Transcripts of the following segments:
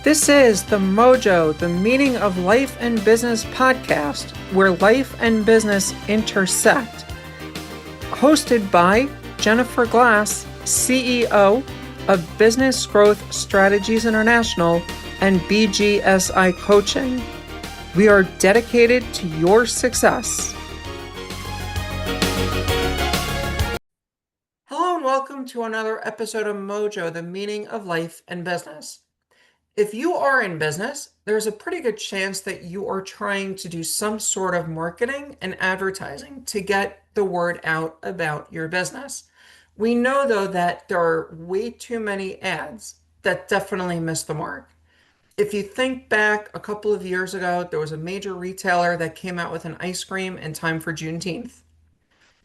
This is the Mojo, the Meaning of Life and Business podcast, where life and business intersect. Hosted by Jennifer Glass, CEO of Business Growth Strategies International and BGSI Coaching. We are dedicated to your success. Hello and welcome to another episode of Mojo, the Meaning of Life and Business. If you are in business, there's a pretty good chance that you are trying to do some sort of marketing and advertising to get the word out about your business. We know, though, that there are way too many ads that definitely miss the mark. If you think back a couple of years ago, there was a major retailer that came out with an ice cream in time for Juneteenth.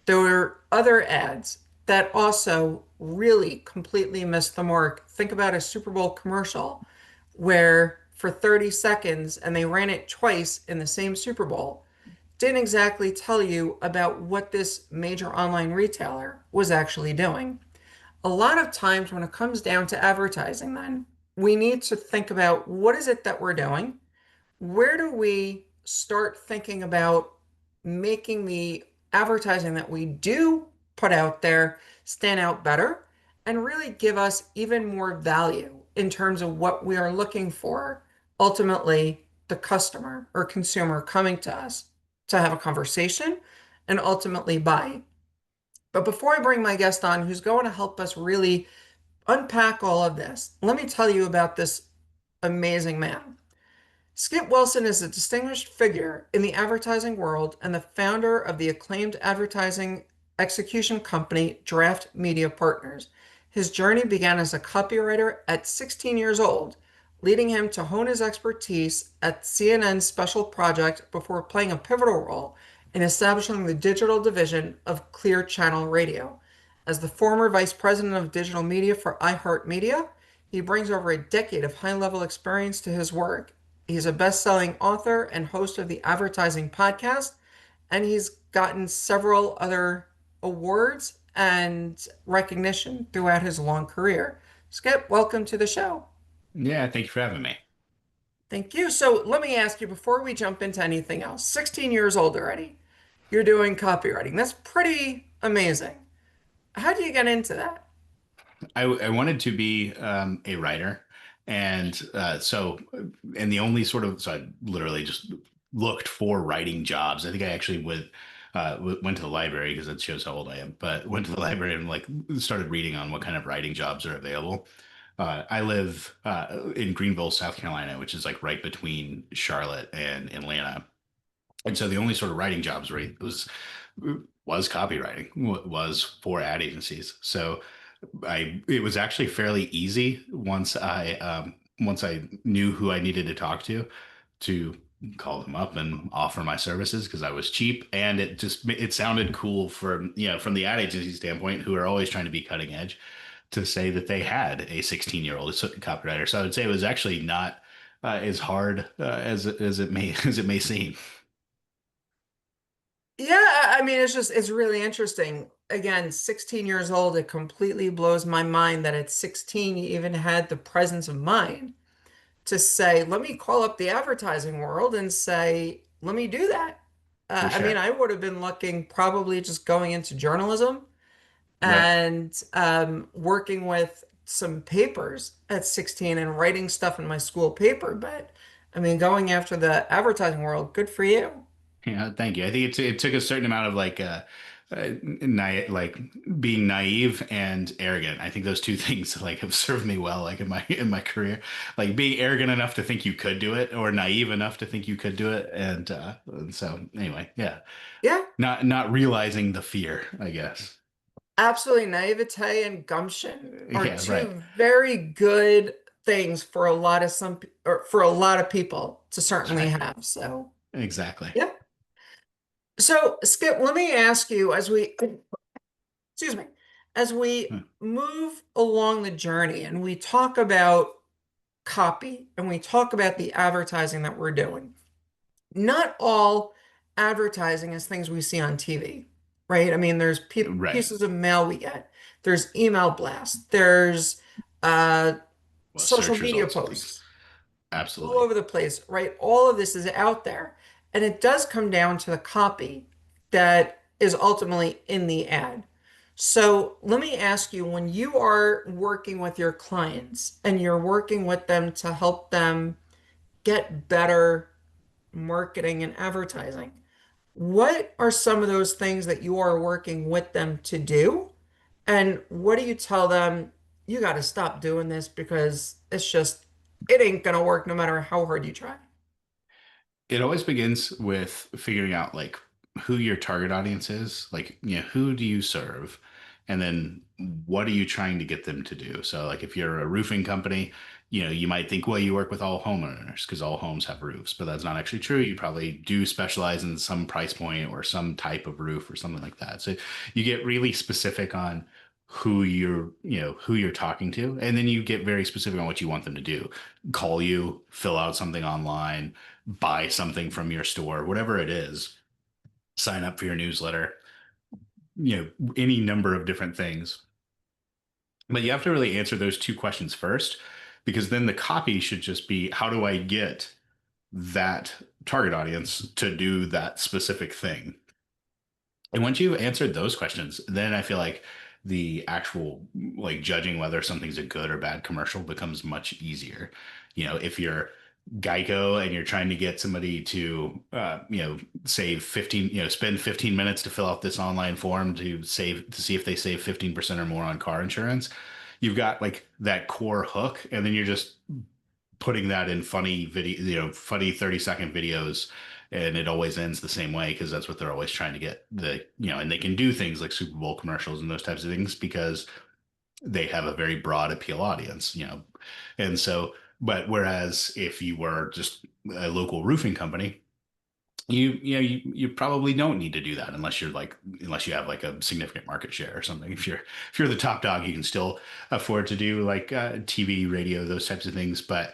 There were other ads that also really completely missed the mark. Think about a Super Bowl commercial where for 30 seconds, and they ran it twice in the same Super Bowl, didn't exactly tell you about what this major online retailer was actually doing. A lot of times when it comes down to advertising, then we need to think about what is it that we're doing? Where do we start thinking about making the advertising that we do put out there stand out better and really give us even more value in terms of what we are looking for, ultimately the customer or consumer coming to us to have a conversation and ultimately buy. But before I bring my guest on, who's going to help us really unpack all of this, let me tell you about this amazing man. Skip Wilson is a distinguished figure in the advertising world and the founder of the acclaimed advertising execution company, Draft Media Partners. His journey began as a copywriter at 16 years old, leading him to hone his expertise at CNN's Special Project before playing a pivotal role in establishing the digital division of Clear Channel Radio. As the former vice president of digital media for iHeartMedia, he brings over a decade of high-level experience to his work. He's a best-selling author and host of the Advertising Podcast, and he's gotten several other awards and recognition throughout his long career. Skip, welcome to the show. Yeah, thank you for having me. Thank you. So let me ask you before we jump into anything else, 16 years old already, you're doing copywriting. That's pretty amazing. How do you get into that? I wanted to be a writer, and and the only so I literally just looked for writing jobs. I think I actually went to the library because that shows how old I am, but went to the library and like started reading on what kind of writing jobs are available. I live in Greenville, South Carolina, which is like right between Charlotte and Atlanta. And so the only sort of writing jobs was copywriting, was for ad agencies. So it was actually fairly easy once I knew who I needed to talk to call them up and offer my services because I was cheap and it sounded cool from the ad agency standpoint, who are always trying to be cutting edge, to say that they had a 16-year-old copywriter. So I would say it was actually not as hard as it may seem. Yeah, I mean, it's really interesting. Again, 16 years old, it completely blows my mind that at 16 you even had the presence of mind to say, let me call up the advertising world and say, let me do that. For I mean, sure. I would have been looking probably just going into journalism Right. and working with some papers at 16 and writing stuff in my school paper. But I mean, going after the advertising world, good for you. Yeah, thank you. I think it took a certain amount of like being naive and arrogant. I think those two things like have served me well, like in my career. Like being arrogant enough to think you could do it, or naive enough to think you could do it, and so anyway, yeah, Yeah, not realizing the fear, I guess. absolutely. Naivete and gumption are Yeah, right. two very good things for a lot of or for a lot of people to certainly Right. have. So, Exactly. yeah. So, Skip, let me ask you excuse me, as we Hmm. move along the journey and we talk about copy and we talk about the advertising that we're doing, not all advertising is things we see on TV, right? I mean, there's Right. pieces of mail we get, there's email blasts, there's uh, Well, social search media results and things. posts. all Absolutely. over the place, right? All of this is out there. And it does come down to the copy that is ultimately in the ad. So let me ask you, when you are working with your clients and you're working with them to help them get better marketing and advertising, what are some of those things that you are working with them to do? And what do you tell them? You got to stop doing this because it ain't gonna work no matter how hard you try. It always begins with figuring out like who your target audience is, like, who do you serve? And then what are you trying to get them to do? So like if you're a roofing company, you might think, well, you work with all homeowners because all homes have roofs, but that's not actually true. You probably do specialize in some price point or some type of roof or something like that. So you get really specific on who you're talking to, and then you get very specific on what you want them to do. Call you, fill out something online, buy something from your store, whatever it is, sign up for your newsletter, any number of different things. But you have to really answer those two questions first, because then the copy should just be, how do I get that target audience to do that specific thing? And once you've answered those questions, then I feel like the actual like judging whether something's a good or bad commercial becomes much easier. If you're Geico and you're trying to get somebody to save 15, spend 15 minutes to fill out this online form to see if they save 15% or more on car insurance, you've got like that core hook, and then you're just putting that in funny video, funny 30-second videos, and it always ends the same way because that's what they're always trying to get and they can do things like Super Bowl commercials and those types of things because they have a very broad appeal audience. And so, but whereas if you were just a local roofing company, you probably don't need to do that unless you have like a significant market share or something. If you're the top dog, you can still afford to do like TV, radio, those types of things. But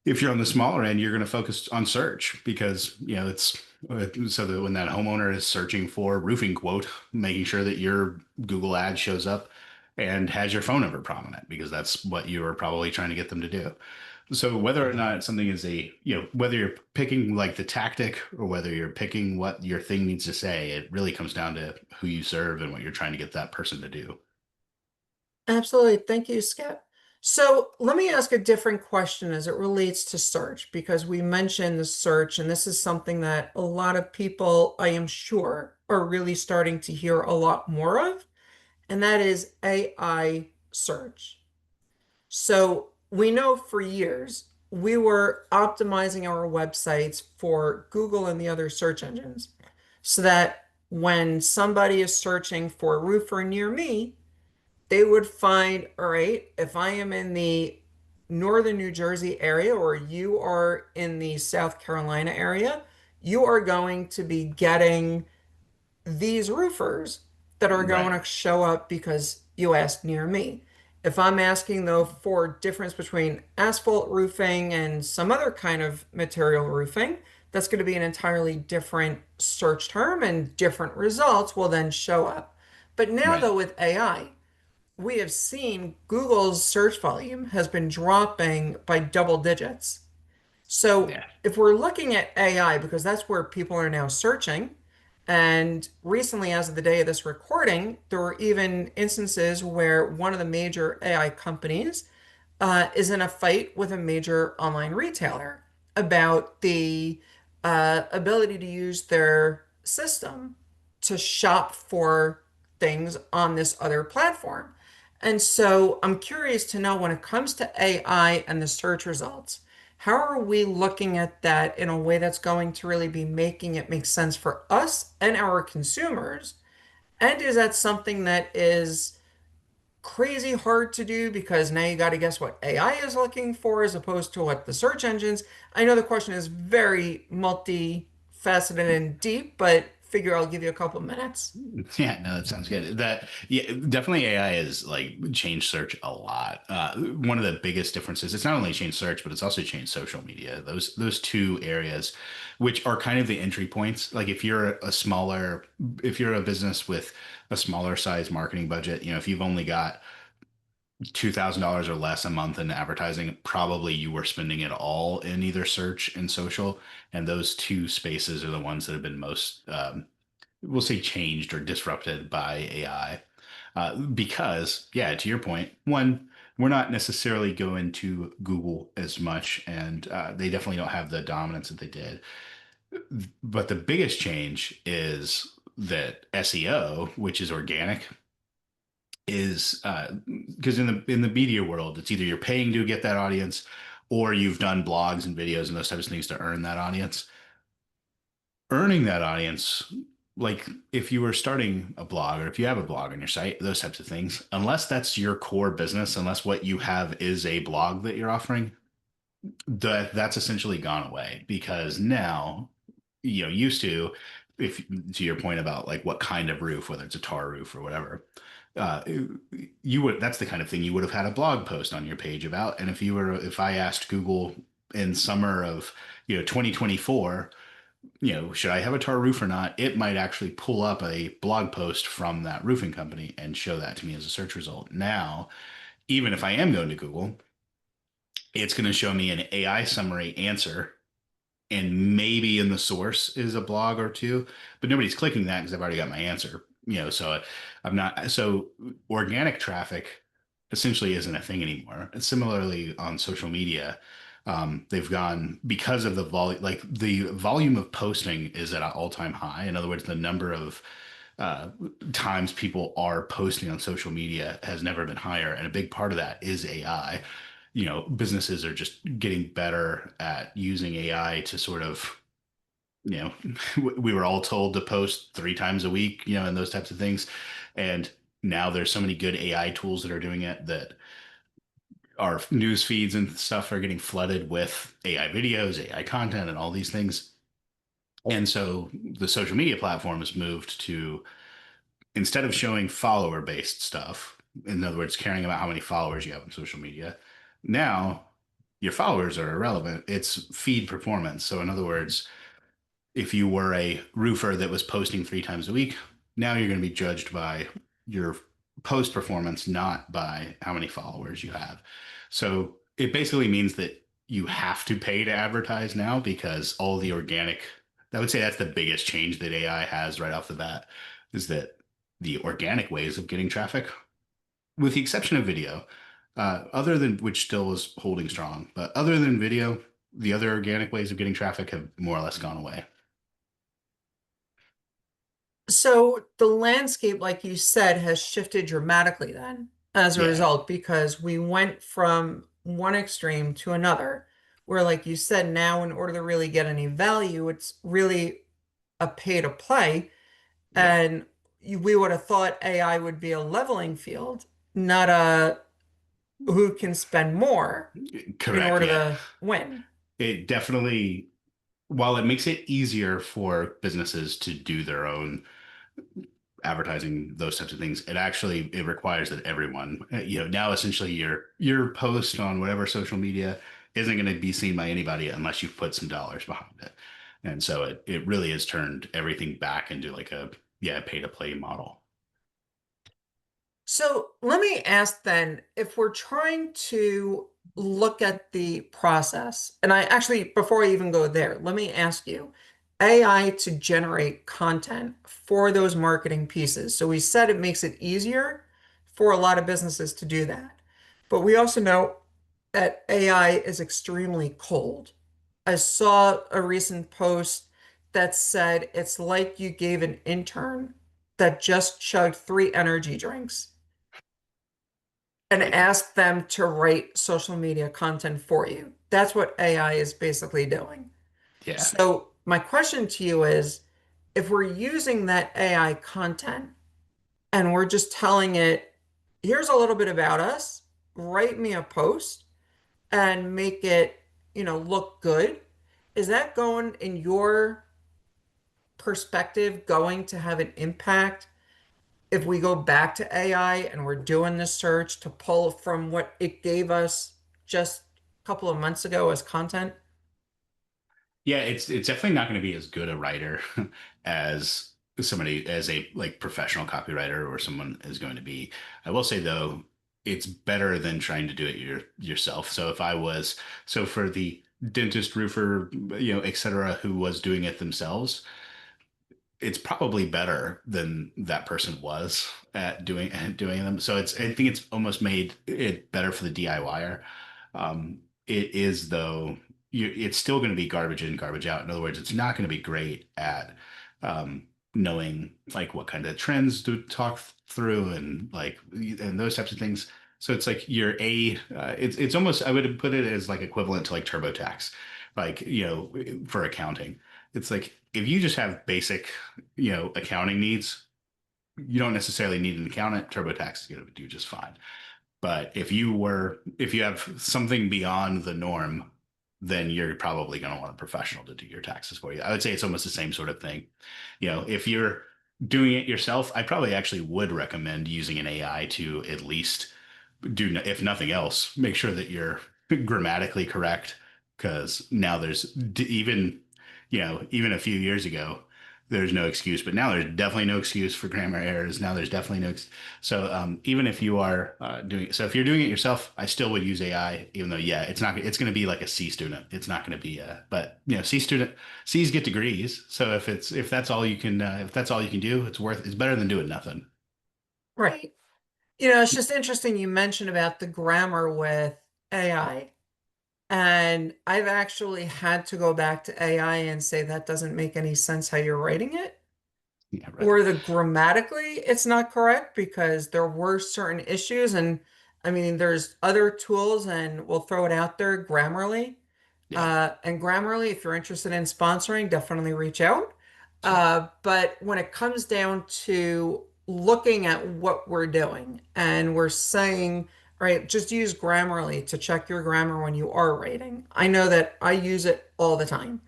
if you're on the smaller end, you're going to focus on search because it's so that when that homeowner is searching for roofing quote, making sure that your Google ad shows up and has your phone number prominent because that's what you are probably trying to get them to do. So whether or not something is whether you're picking like the tactic or whether you're picking what your thing needs to say, it really comes down to who you serve and what you're trying to get that person to do. Absolutely. Thank you, Skip. So let me ask a different question as it relates to search, because we mentioned the search, and this is something that a lot of people, I am sure, are really starting to hear a lot more of, and that is AI search. So we know for years we were optimizing our websites for Google and the other search engines so that when somebody is searching for a roofer near me, they would find, all right, if I am in the northern New Jersey area or you are in the South Carolina area, you are going to be getting these roofers that are going Right. to show up because you asked near me. If I'm asking though for difference between asphalt roofing and some other kind of material roofing, that's going to be an entirely different search term and different results will then show up. But now Right. though with AI, we have seen Google's search volume has been dropping by double digits. So Yeah. if we're looking at AI, because that's where people are now searching, and recently, as of the day of this recording, there were even instances where one of the major AI companies is in a fight with a major online retailer about the ability to use their system to shop for things on this other platform. And so I'm curious to know when it comes to AI and the search results, how are we looking at that in a way that's going to really be making it make sense for us and our consumers? And is that something that is crazy hard to do because now you got to guess what AI is looking for as opposed to what the search engines? I know the question is very multifaceted and deep, but figure I'll give you a couple minutes. Yeah, no, that sounds good. Yeah, definitely AI has like changed search a lot. One of the biggest differences, it's not only changed search, but it's also changed social media. Those two areas, which are kind of the entry points. Like if you're a business with a smaller size marketing budget, if you've only got $2,000 or less a month in advertising, probably you were spending it all in either search and social. And those two spaces are the ones that have been most, we'll say, changed or disrupted by AI. Because, yeah, to your point, one, we're not necessarily going to Google as much, and they definitely don't have the dominance that they did. But the biggest change is that SEO, which is organic, is because in the media world, it's either you're paying to get that audience, or you've done blogs and videos and those types of things to earn that audience. Earning that audience, like if you were starting a blog or if you have a blog on your site, those types of things, unless that's your core business, unless what you have is a blog that you're offering, that's essentially gone away because now, used to, if to your point about like what kind of roof, whether it's a tar roof or whatever, uh, you would, that's the kind of thing you would have had a blog post on your page about. And if I asked Google in summer of, 2024, should I have a tar roof or not? It might actually pull up a blog post from that roofing company and show that to me as a search result. Now, even if I am going to Google, it's going to show me an AI summary answer, and maybe in the source is a blog or two, but nobody's clicking that because I've already got my answer. So I'm not. So organic traffic essentially isn't a thing anymore. And similarly on social media, they've gone because of the volume. Like the volume of posting is at an all-time high. In other words, the number of uh, times people are posting on social media has never been higher, and a big part of that is AI. Businesses are just getting better at using AI to sort of, you know, we were all told to post 3 times a week, and those types of things. And now there's so many good AI tools that are doing it that our news feeds and stuff are getting flooded with AI videos, AI content, and all these things. And so the social media platform has moved to, instead of showing follower based stuff, in other words, caring about how many followers you have on social media, now your followers are irrelevant. It's feed performance. So, in other words, if you were a roofer that was posting 3 times a week, now you're going to be judged by your post performance, not by how many followers you have. So, it basically means that you have to pay to advertise now because all the organic, I would say that's the biggest change that AI has right off the bat, is that the organic ways of getting traffic, with the exception of video, other than which still is holding strong, but other than video, the other organic ways of getting traffic have more or less gone away. So the landscape, like you said, has shifted dramatically then as a Yeah. result, because we went from one extreme to another, where, like you said, now in order to really get any value, it's really a pay to play. Yep. And we would have thought AI would be a leveling field, not a who can spend more in Correct. order Yeah. to win. It definitely, while it makes it easier for businesses to do their own advertising, those types of things, it requires that everyone, now essentially your post on whatever social media isn't going to be seen by anybody unless you put some dollars behind it. And so it really has turned everything back into like a, yeah, pay to play model. So let me ask then, if we're trying to look at the process, and I actually, before I even go there, let me ask you, AI to generate content for those marketing pieces. So we said it makes it easier for a lot of businesses to do that. But we also know that AI is extremely cold. I saw a recent post that said it's like you gave an intern that just chugged 3 energy drinks and It, ask them to write social media content for you. That's what AI is basically doing. yeah. So, my question to you is, if we're using that AI content and we're just telling it, here's a little bit about us, write me a post and make it, look good, is that going, in your perspective, going to have an impact if we go back to AI and we're doing this search to pull from what it gave us just a couple of months ago as content? Yeah, it's definitely not going to be as good a writer as somebody as a like professional copywriter or someone is going to be. I will say though, it's better than trying to do it yourself. So if I was, so for the dentist, roofer, et cetera, who was doing it themselves, it's probably better than that person was at doing them. So I think it's almost made it better for the DIYer. It is though, it's still going to be garbage in, garbage out. In other words, it's not going to be great at knowing like what kind of trends to talk through and like and those types of things. So it's like it's almost, I would put it as like equivalent to like TurboTax, like for accounting. It's like if you just have basic accounting needs, you don't necessarily need an accountant. TurboTax is going to do just fine. But if you have something beyond the norm, then you're probably going to want a professional to do your taxes for you. I would say it's almost the same sort of thing. If you're doing it yourself, I probably actually would recommend using an AI to at least do, if nothing else, make sure that you're grammatically correct. Because now even a few years ago, there's no excuse, but now there's definitely no excuse for grammar errors. Now there's definitely no. So even if you are if you're doing it yourself, I still would use AI, even though, yeah, it's going to be like a C student. It's not going to be but C student, C's get degrees. So if that's all you can, if that's all you can do, it's better than doing nothing. Right. It's just interesting you mentioned about the grammar with AI. And I've actually had to go back to AI and say that doesn't make any sense how you're writing it. Yeah, right. Or the grammatically it's not correct because there were certain issues. And I mean, there's other tools, and we'll throw it out there, Grammarly. Yeah, And Grammarly, if you're interested in sponsoring, definitely reach out. sure. But when it comes down to looking at what we're doing and we're saying, right, just use Grammarly to check your grammar when you are writing. I know that I use it all the time.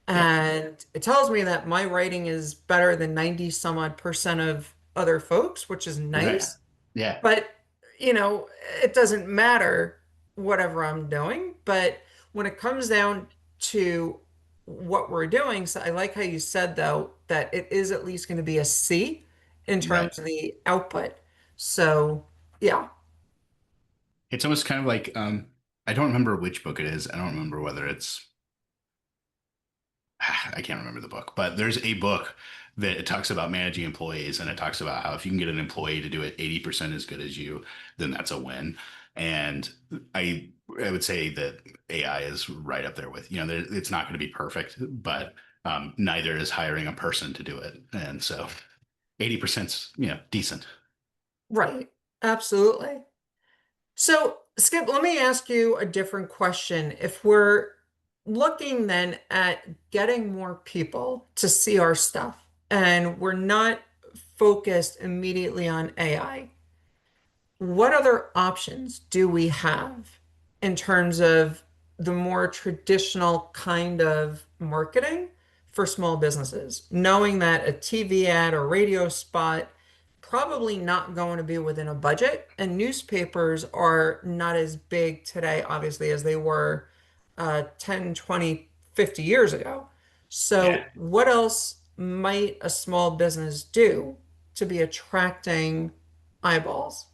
Yep. And it tells me that my writing is better than 90 some odd percent of other folks, which is Right. nice. Yeah. But, you know, it doesn't matter whatever I'm doing. But when it comes down to what we're doing, so I like how you said, though, that it is at least going to be a C in Right. terms of the output. So, yeah, It's almost kind of like I don't remember which book it is. I don't remember whether it's I can't remember the book, but there's a book that it talks about managing employees, and it talks about how if you can get an employee to do it 80% as good as you, then that's a win. And I I would say that AI is right up there with, it's not going to be perfect, but neither is hiring a person to do it. And so 80%'s, decent. right. Absolutely. So, Skip, let me ask you a different question. If we're looking then at getting more people to see our stuff and we're not focused immediately on AI, what other options do we have in terms of the more traditional kind of marketing for small businesses? Knowing that a TV ad or radio spot probably not going to be within a budget, and newspapers are not as big today, obviously, as they were 10, 20, 50 years ago. Yeah. So, what else might a small business do to be attracting eyeballs?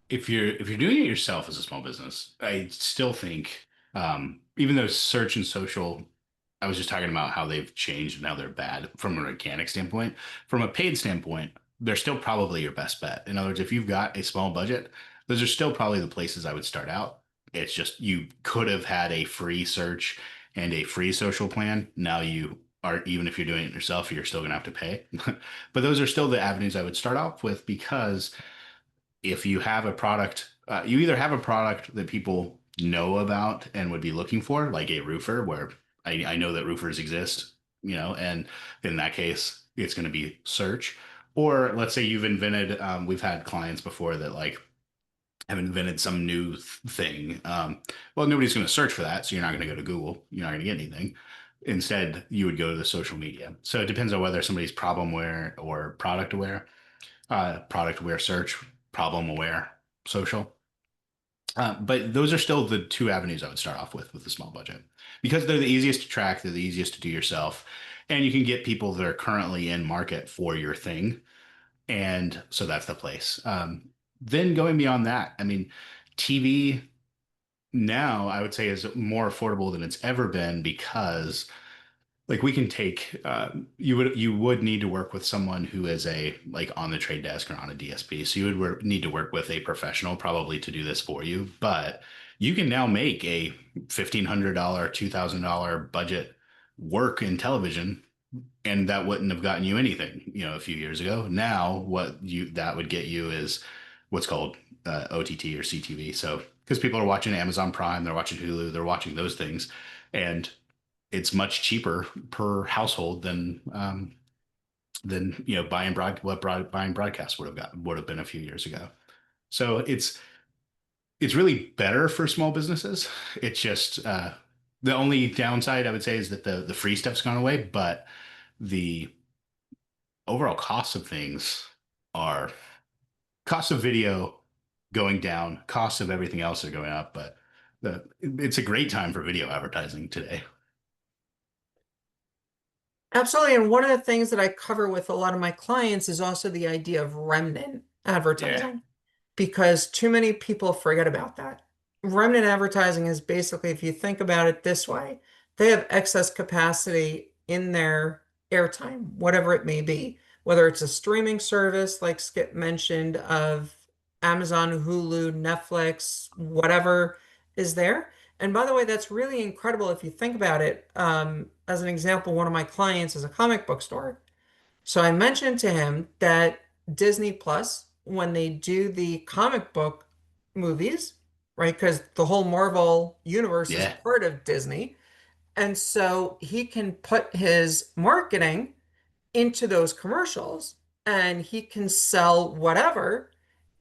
If you're doing it yourself as a small business, I still think even though search and social, I was just talking about how they've changed and how they're bad from an organic standpoint. From a paid standpoint, they're still probably your best bet. In other words, if you've got a small budget, those are still probably the places I would start out. It's just you could have had a free search and a free social plan. Now you are, even if you're doing it yourself, you're still going to have to pay. But those are still the avenues I would start off with, because if you have a product, you either have a product that people know about and would be looking for, like a roofer, where I know that roofers exist, and in that case, it's going to be search. Or let's say you've invented, we've had clients before that like have invented some new thing. Well, nobody's going to search for that. So you're not going to go to Google. You're not going to get anything. Instead, you would go to the social media. So it depends on whether somebody's problem aware or product aware search, problem aware social. But those are still the two avenues I would start off with a small budget, because they're the easiest to track, they're the easiest to do yourself, and you can get people that are currently in market for your thing. And so that's the place. then going beyond that, I mean, TV now I would say is more affordable than it's ever been because like we can take you would need to work with someone who is a like on the trade desk or on a DSP. So you would need to work with a professional probably to do this for you, but you can now make a $1,500 $2,000 budget work in television, and that wouldn't have gotten you anything, a few years ago. Now what you that would get you is what's called OTT or CTV. So because people are watching Amazon Prime, they're watching Hulu, they're watching those things, and it's much cheaper per household than buying broadcast would have been a few years ago. So it's really better for small businesses. It's just the only downside I would say is that the free stuff's gone away, but the overall costs of things are costs of video going down, costs of everything else are going up, but it's a great time for video advertising today. Absolutely. And one of the things that I cover with a lot of my clients is also the idea of remnant Yeah. advertising, because too many people forget about that. Remnant advertising is basically, if you think about it this way, they have excess capacity in their airtime, whatever it may be, whether it's a streaming service like Skip mentioned of Amazon, Hulu, Netflix, whatever is there. And by the way, that's really incredible if you think about it. As an example, one of my clients is a comic book store. So I mentioned to him that Disney Plus, when they do the comic book movies, right? Because the whole Marvel universe is Yeah. part of Disney. And so he can put his marketing into those commercials and he can sell whatever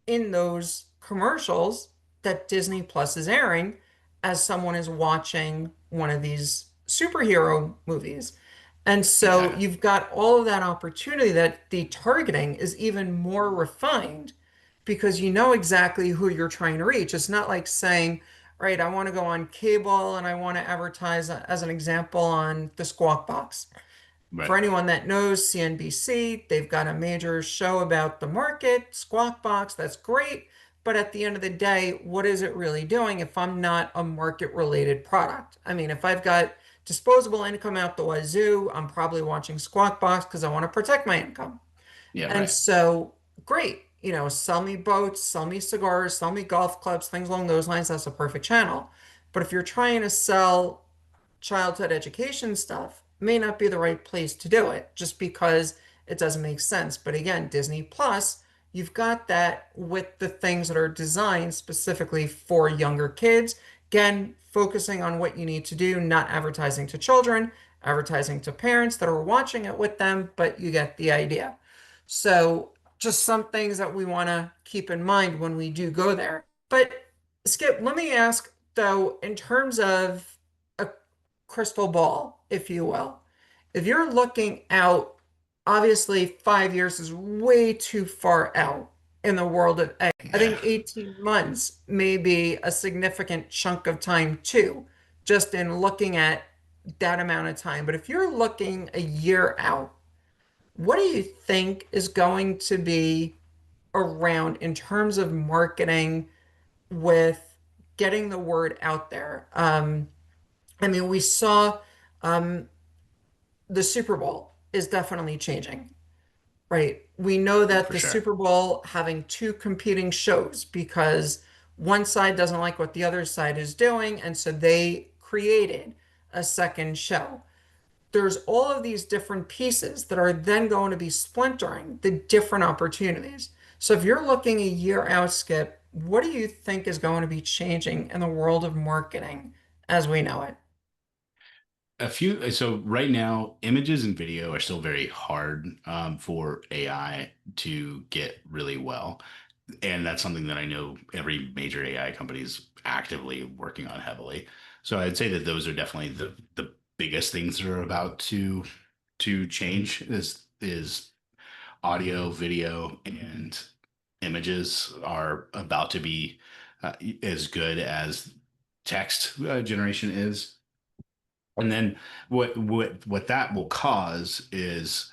in those commercials that Disney Plus is airing as someone is watching one of these superhero movies. And so Exactly. you've got all of that opportunity that the targeting is even more refined because you know exactly who you're trying to reach. It's not like saying, all right, I want to go on cable and I want to advertise, as an example, on the Squawk Box. For Right. anyone that knows CNBC, they've got a major show about the market, Squawk Box, that's great. But at the end of the day, what is it really doing if I'm not a market related product? I mean, if I've got disposable income out the wazoo, I'm probably watching Squawk Box because I want to protect my income. Yeah. And Right. so, great, sell me boats, sell me cigars, sell me golf clubs, things along those lines. That's a perfect channel. But if you're trying to sell childhood education stuff, may not be the right place to do it just because it doesn't make sense. But again, Disney Plus, you've got that with the things that are designed specifically for younger kids. Again, focusing on what you need to do, not advertising to children, advertising to parents that are watching it with them, but you get the idea. So, just some things that we want to keep in mind when we do go there. But Skip, let me ask though, in terms of a crystal ball, if you will, if you're looking out, obviously 5 years is way too far out in the world of AI. I Yeah. think 18 months may be a significant chunk of time too, just in looking at that amount of time. But if you're looking a year out, what do you think is going to be around in terms of marketing with getting the word out there? I mean, we saw um, the Super Bowl is definitely changing, right? We know that For the sure. Super Bowl having two competing shows because one side doesn't like what the other side is doing, and so they created a second show. There's all of these different pieces that are then going to be splintering the different opportunities. So if you're looking a year out, Skip, what do you think is going to be changing in the world of marketing as we know it? So right now, images and video are still very hard for AI to get really well. And that's something that I know every major AI company is actively working on heavily. So I'd say that those are definitely the biggest things that are about to change is audio, video, and images are about to be as good as text generation is. And then what that will cause is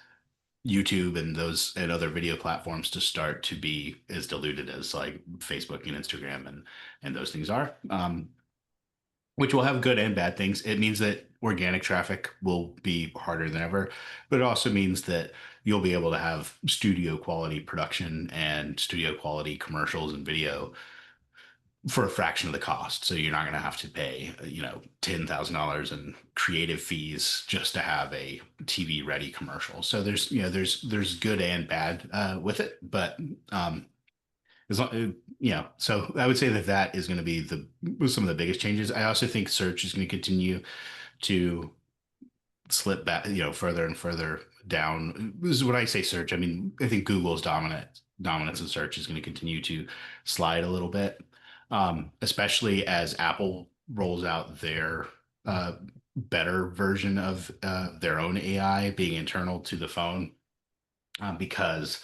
YouTube and those and other video platforms to start to be as diluted as like Facebook and Instagram and those things are. Which will have good and bad things. It means that organic traffic will be harder than ever, but it also means that you'll be able to have studio quality production and studio quality commercials and video for a fraction of the cost. So you're not going to have to pay, $10,000 in creative fees just to have a TV ready commercial. So there's good and bad with it, but as long, so I would say that that is going to be some of the biggest changes. I also think search is going to continue to slip back, further and further down. This is when I say search. I mean, I think Google's dominance in search is going to continue to slide a little bit, especially as Apple rolls out their uh, better version of their own AI being internal to the phone, because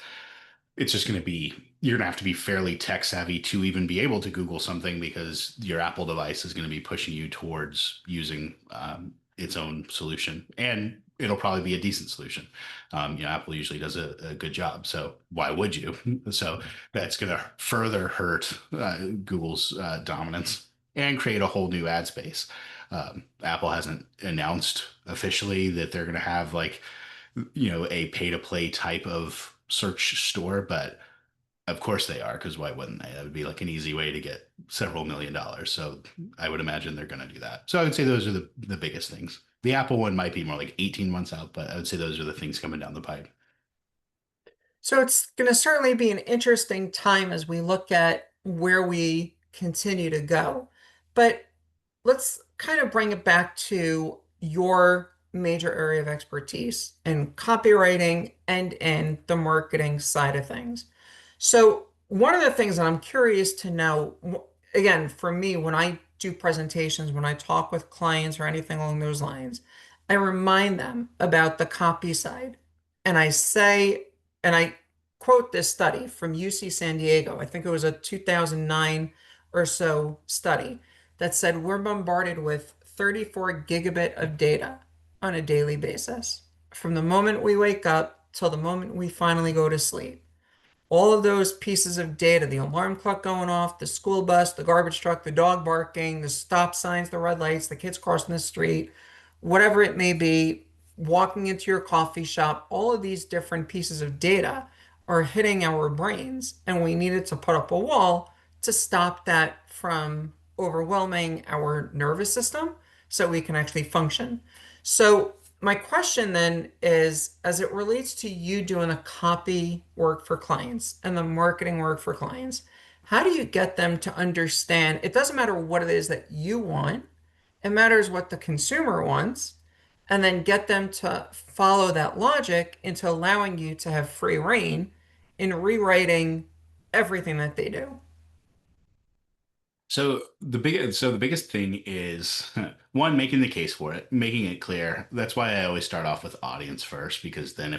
it's just going to be you're going to have to be fairly tech savvy to even be able to Google something because your Apple device is going to be pushing you towards using its own solution, and it'll probably be a decent solution. Apple usually does a good job, so why would you? So that's going to further hurt Google's dominance and create a whole new ad space. Apple hasn't announced officially that they're going to have like a pay to play type of search store, but of course they are, because why wouldn't they? That would be like an easy way to get several $1 million. So I would imagine they're going to do that. So I would say those are the biggest things. The Apple one might be more like 18 months out, but I would say those are the things coming down the pipe. So it's going to certainly be an interesting time as we look at where we continue to go. But let's kind of bring it back to your major area of expertise in copywriting and in the marketing side of things. So, one of the things that I'm curious to know, again, for me, when I do presentations, when I talk with clients or anything along those lines, I remind them about the copy side. And I say, and I quote this study from UC San Diego. I think it was a 2009 or so study that said we're bombarded with 34 gigabit of data on a daily basis from the moment we wake up till the moment we finally go to sleep. All of those pieces of data, the alarm clock going off, the school bus, the garbage truck, the dog barking, the stop signs, the red lights, the kids crossing the street, whatever it may be, walking into your coffee shop, all of these different pieces of data are hitting our brains, and we needed to put up a wall to stop that from overwhelming our nervous system so we can actually function. So, my question then is, as it relates to you doing the copy work for clients and the marketing work for clients, how do you get them to understand? It doesn't matter what it is that you want, it matters what the consumer wants, and then get them to follow that logic into allowing you to have free reign in rewriting everything that they do. So the biggest thing is one, making the case for it, making it clear. That's why I always start off with audience first, because then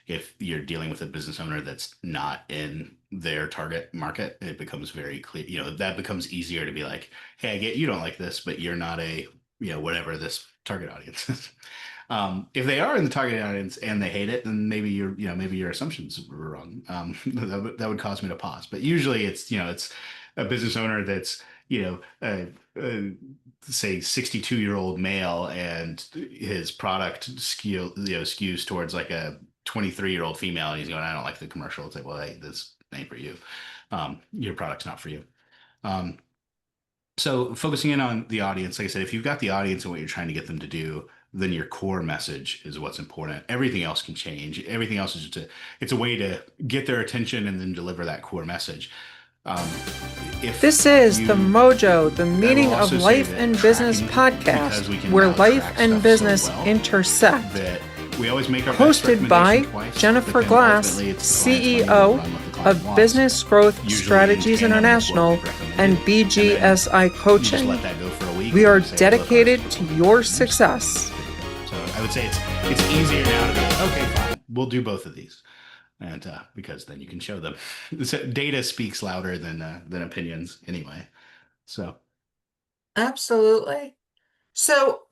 if you're dealing with a business owner that's not in their target market, it becomes very clear. That becomes easier to be like, hey, I get you don't like this, but you're not a whatever this target audience is. If they are in the target audience and they hate it, then maybe your assumptions were wrong. That would cause me to pause. But usually it's a business owner that's say 62-year-old male, and his product skews towards like a 23-year-old female, and he's going, I don't like the commercial. It's like, well, hey, this ain't for you. Your product's not for you. Um, so focusing in on the audience, like I said, if you've got the audience and what you're trying to get them to do, then your core message is what's important. Everything else can change. Everything else is it's a way to get their attention and then deliver that core message. Um, if This is the you, Mojo, the I will Meaning of also say Life that and Business tracking, podcast, because we can where now life track and stuff so business well, intersect. that we always make our best Hosted by recommendation twice, Jennifer but then Glass, ultimately it's the client's money, CEO we'll run what the client of wants. Business Growth Usually in Strategies tandem with what International we've recommended, and and then BGSI you just Coaching. let that go for a week. We and are say, look, dedicated ours is to what we your recommend. success. So I would say it's easier now to be like, okay, fine, we'll do both of these, and because then you can show them. So data speaks louder than opinions anyway. So Absolutely. So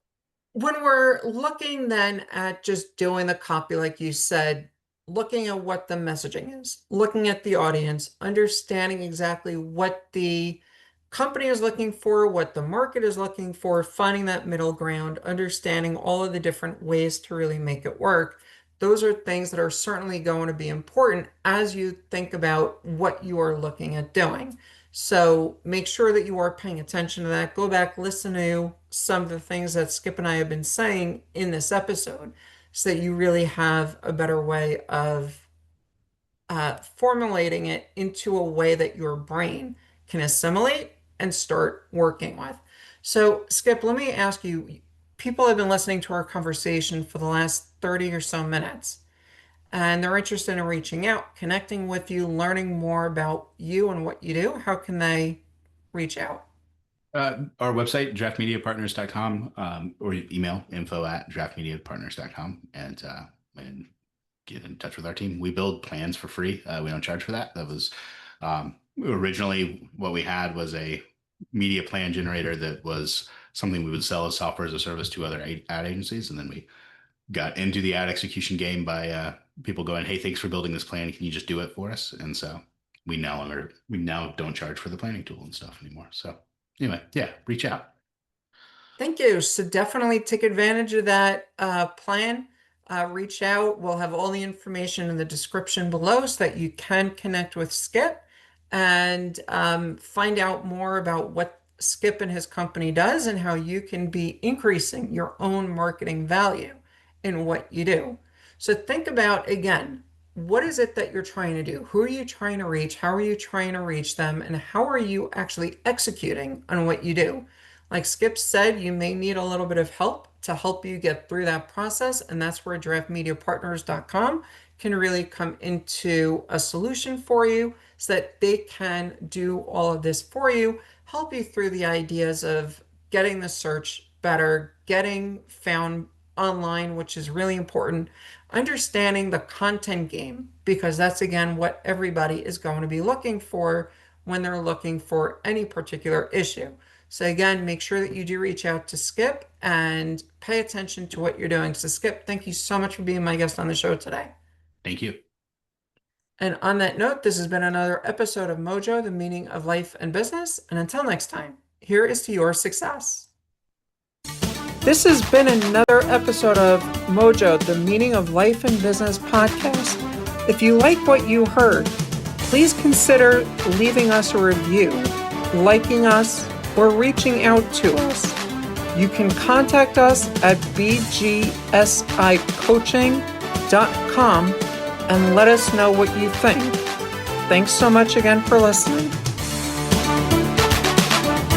when we're looking then at just doing the copy, like you said, looking at what the messaging is, looking at the audience, understanding exactly what the company is looking for, what the market is looking for, finding that middle ground, understanding all of the different ways to really make it work. Those are things that are certainly going to be important as you think about what you are looking at doing. So make sure that you are paying attention to that. Go back, listen to some of the things that Skip and I have been saying in this episode so that you really have a better way of formulating it into a way that your brain can assimilate and start working with. So, Skip, let me ask you, people have been listening to our conversation for the last 30 or so minutes, and they're interested in reaching out, connecting with you, learning more about you and what you do. How can they reach out? Our website, draftmediapartners.com, or email info@draftmediapartners.com, and get in touch with our team. We build plans for free. We don't charge for that. That was originally what we had was a media plan generator that was something we would sell as software as a service to other ad agencies. And then we got into the ad execution game by people going, "Hey, thanks for building this plan. Can you just do it for us?" And so we now don't charge for the planning tool and stuff anymore. So anyway, yeah, reach out. Thank you. So definitely take advantage of that plan. Reach out. We'll have all the information in the description below so that you can connect with Skip and find out more about what Skip and his company does and how you can be increasing your own marketing value in what you do. So think about, again, what is it that you're trying to do? Who are you trying to reach? How are you trying to reach them? And how are you actually executing on what you do? Like Skip said, you may need a little bit of help to help you get through that process. And that's where draftmediapartners.com can really come into a solution for you so that they can do all of this for you, help you through the ideas of getting the search better, getting found online, which is really important, understanding the content game, because that's again what everybody is going to be looking for when they're looking for any particular issue. So again, make sure that you do reach out to Skip and pay attention to what you're doing. So Skip, thank you so much for being my guest on the show today. Thank you. And on that note, this has been another episode of Mojo, the meaning of life and business. And until next time, here is to your success. This has been another episode of Mojo, the meaning of life and business podcast. If you like what you heard, please consider leaving us a review, liking us, or reaching out to us. You can contact us at bgsicoaching.com and let us know what you think. Thanks so much again for listening.